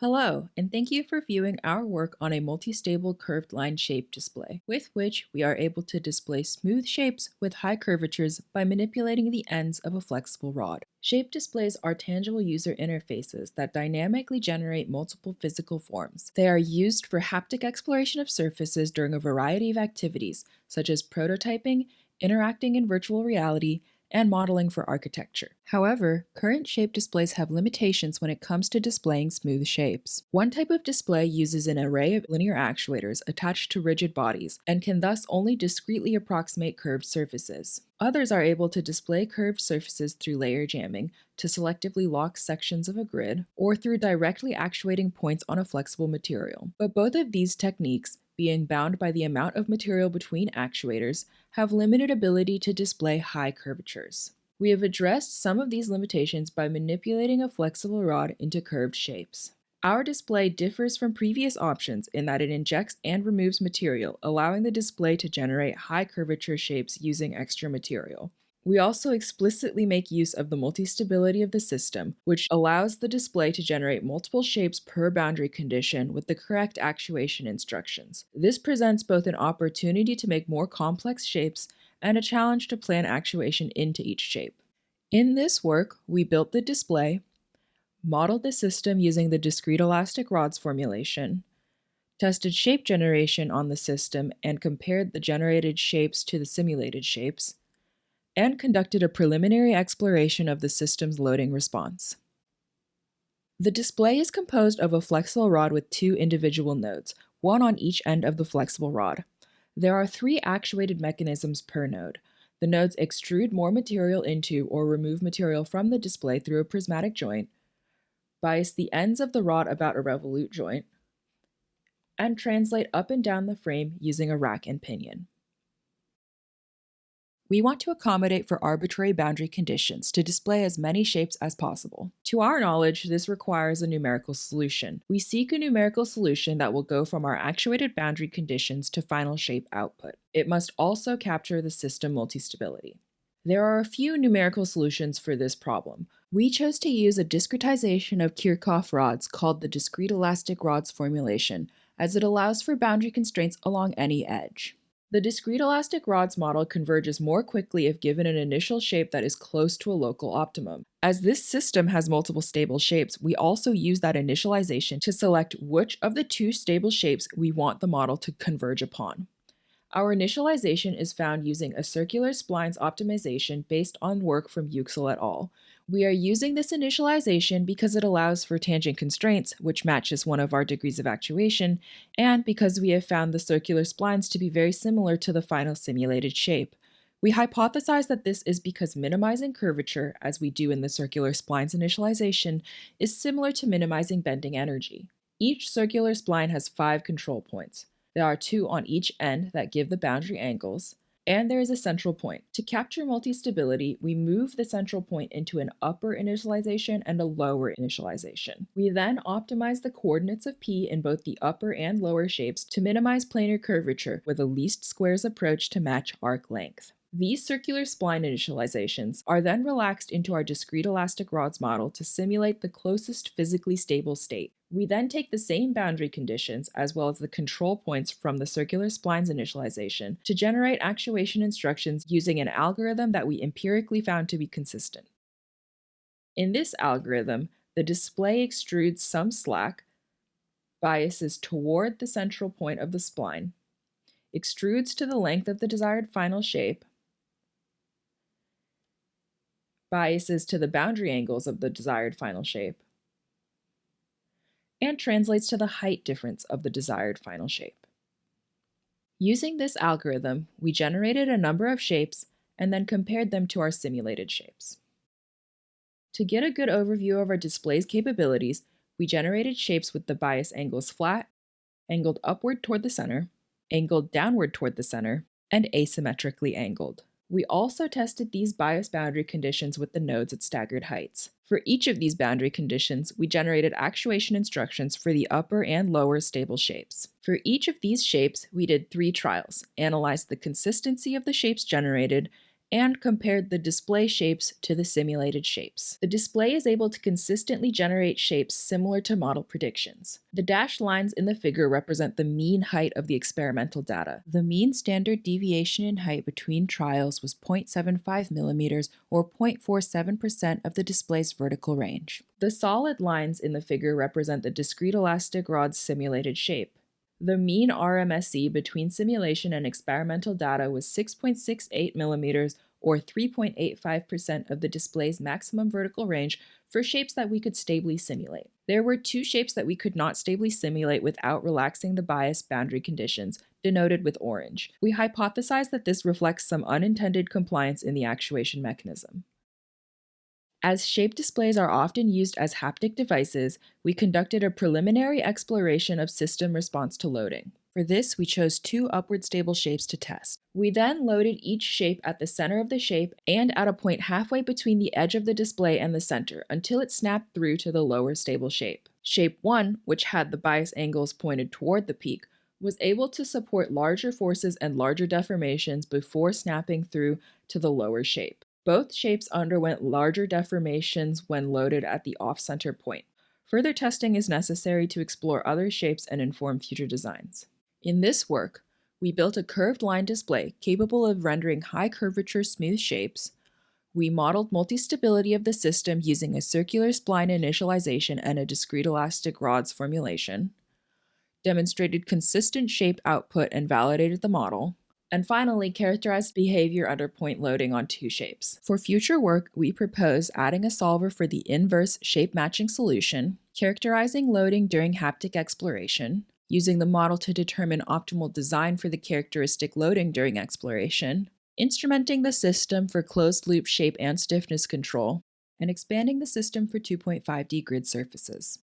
Hello, and thank you for viewing our work on a multi-stable curved line shape display, with which we are able to display smooth shapes with high curvatures by manipulating the ends of a flexible rod. Shape displays are tangible user interfaces that dynamically generate multiple physical forms. They are used for haptic exploration of surfaces during a variety of activities, such as prototyping, interacting in virtual reality, and modeling for architecture. However, current shape displays have limitations when it comes to displaying smooth shapes. One type of display uses an array of linear actuators attached to rigid bodies and can thus only discretely approximate curved surfaces. Others are able to display curved surfaces through layer jamming to selectively lock sections of a grid or through directly actuating points on a flexible material. But both of these techniques, being bound by the amount of material between actuators, have limited ability to display high curvatures. We have addressed some of these limitations by manipulating a flexible rod into curved shapes. Our display differs from previous options in that it injects and removes material, allowing the display to generate high curvature shapes using extra material. We also explicitly make use of the multi-stability of the system, which allows the display to generate multiple shapes per boundary condition with the correct actuation instructions. This presents both an opportunity to make more complex shapes and a challenge to plan actuation into each shape. In this work, we built the display, modeled the system using the discrete elastic rods formulation, tested shape generation on the system and compared the generated shapes to the simulated shapes, and conducted a preliminary exploration of the system's loading response. The display is composed of a flexible rod with two individual nodes, one on each end of the flexible rod. There are three actuated mechanisms per node. The nodes extrude more material into or remove material from the display through a prismatic joint, bias the ends of the rod about a revolute joint, and translate up and down the frame using a rack and pinion. We want to accommodate for arbitrary boundary conditions to display as many shapes as possible. To our knowledge, this requires a numerical solution. We seek a numerical solution that will go from our actuated boundary conditions to final shape output. It must also capture the system multi-stability. There are a few numerical solutions for this problem. We chose to use a discretization of Kirchhoff rods called the discrete elastic rods formulation, as it allows for boundary constraints along any edge. The discrete elastic rods model converges more quickly if given an initial shape that is close to a local optimum. As this system has multiple stable shapes, we also use that initialization to select which of the two stable shapes we want the model to converge upon. Our initialization is found using a circular splines optimization based on work from Yüksel et al. We are using this initialization because it allows for tangent constraints, which matches one of our degrees of actuation, and because we have found the circular splines to be very similar to the final simulated shape. We hypothesize that this is because minimizing curvature, as we do in the circular splines initialization, is similar to minimizing bending energy. Each circular spline has 5 control points. There are 2 on each end that give the boundary angles, and there is a central point. To capture multi-stability, we move the central point into an upper initialization and a lower initialization. We then optimize the coordinates of P in both the upper and lower shapes to minimize planar curvature with a least squares approach to match arc length. These circular spline initializations are then relaxed into our discrete elastic rods model to simulate the closest physically stable state. We then take the same boundary conditions as well as the control points from the circular splines initialization to generate actuation instructions using an algorithm that we empirically found to be consistent. In this algorithm, the display extrudes some slack, biases toward the central point of the spline, extrudes to the length of the desired final shape, biases to the boundary angles of the desired final shape, and translates to the height difference of the desired final shape. Using this algorithm, we generated a number of shapes and then compared them to our simulated shapes. To get a good overview of our display's capabilities, we generated shapes with the bias angles flat, angled upward toward the center, angled downward toward the center, and asymmetrically angled. We also tested these bias boundary conditions with the nodes at staggered heights. For each of these boundary conditions, we generated actuation instructions for the upper and lower stable shapes. For each of these shapes, we did 3 trials, analyzed the consistency of the shapes generated, and compared the display shapes to the simulated shapes. The display is able to consistently generate shapes similar to model predictions. The dashed lines in the figure represent the mean height of the experimental data. The mean standard deviation in height between trials was 0.75 millimeters or 0.47% of the display's vertical range. The solid lines in the figure represent the discrete elastic rod's simulated shape. The mean RMSE between simulation and experimental data was 6.68 millimeters or 3.85% of the display's maximum vertical range for shapes that we could stably simulate. There were two shapes that we could not stably simulate without relaxing the bias boundary conditions, denoted with orange. We hypothesized that this reflects some unintended compliance in the actuation mechanism. As shape displays are often used as haptic devices, we conducted a preliminary exploration of system response to loading. For this, we chose two upward stable shapes to test. We then loaded each shape at the center of the shape and at a point halfway between the edge of the display and the center until it snapped through to the lower stable shape. Shape 1, which had the bias angles pointed toward the peak, was able to support larger forces and larger deformations before snapping through to the lower shape. Both shapes underwent larger deformations when loaded at the off-center point. Further testing is necessary to explore other shapes and inform future designs. In this work, we built a curved line display capable of rendering high curvature smooth shapes. We modeled multi-stability of the system using a circular spline initialization and a discrete elastic rods formulation, demonstrated consistent shape output and validated the model, and finally characterized behavior under point loading on two shapes. For future work, we propose adding a solver for the inverse shape matching solution, characterizing loading during haptic exploration, using the model to determine optimal design for the characteristic loading during exploration, instrumenting the system for closed-loop shape and stiffness control, and expanding the system for 2.5D grid surfaces.